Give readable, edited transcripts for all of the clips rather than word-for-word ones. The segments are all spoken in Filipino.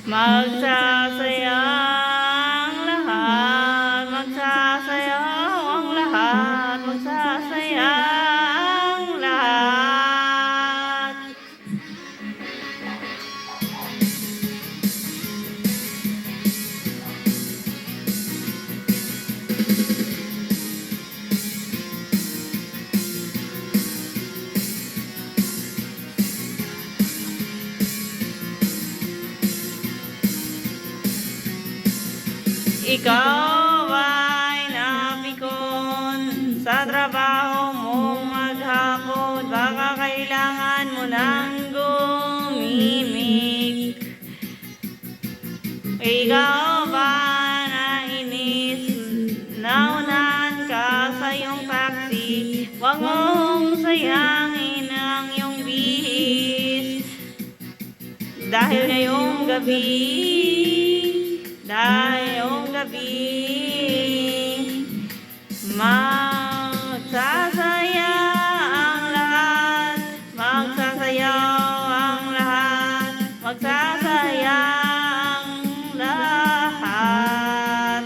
Magsasayang lahat, magsasayang lahat, magsasayang lahat. Ikaw ay napikon sa trabaho mong maghapon, baka kailangan mo nang gumimik. Ikaw ba nainis, naunahan ka sa iyong taxi, huwag mong sayangin ang iyong bihis. Dahil ngayong gabi, magsasaya ang lahat, magsasayaw ang lahat, magsasaya ang lahat.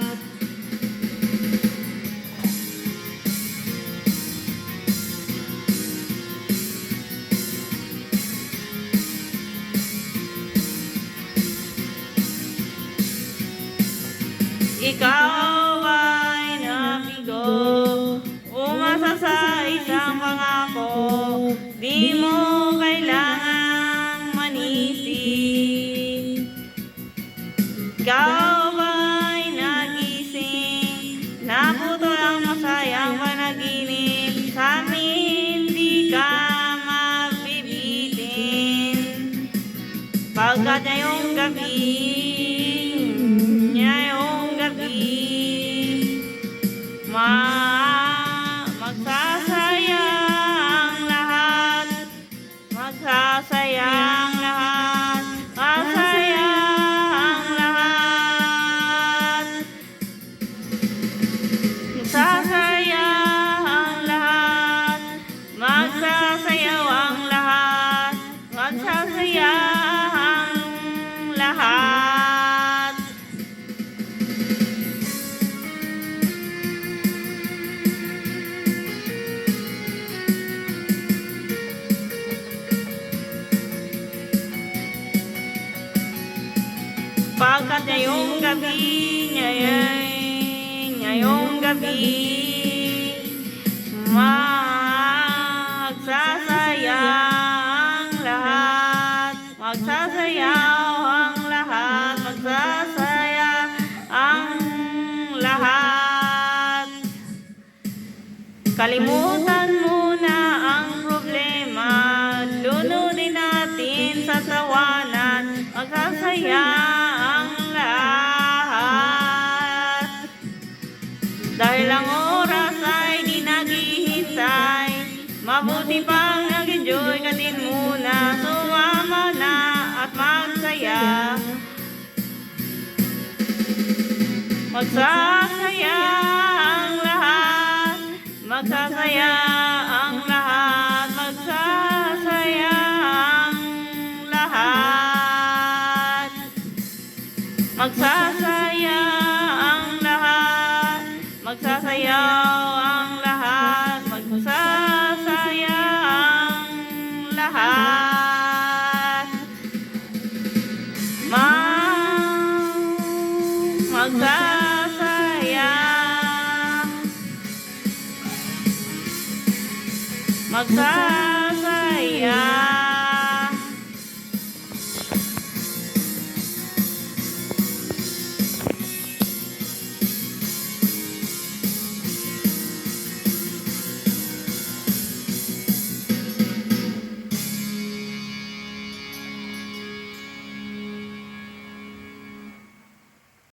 Ikaw ay nabigo, umasa sa isang pangako, di mo kailangang manisi. Ikaw ay nagising, naputol ang masayang panaginip, sa amin di ka mabibitin. Pagkat ngayong gabi, magsasaya ang lahat, magsasaya ang lahat, masaya ang lahat. Magsasaya ang lahat, magsasayaw ang lahat, magsasaya ang lahat. Pagkat ngayong gabi, magsasaya ang lahat, magsasayaw ang lahat, magsasaya ang lahat. Kalimutan mo na ang problema, lulunin natin sa tawanan, magsasaya ang lahat. Dahil ang oras ay di naghihintay, mabuti pang nag-enjoy ka din muna, sumama na at magsaya. Magsasaya ang lahat, magsasaya ang lahat, magsasaya ang lahat. Magsasaya ang lahat, magsasayaw ang lahat, magsasaya ang lahat. Magsasaya, magsasaya.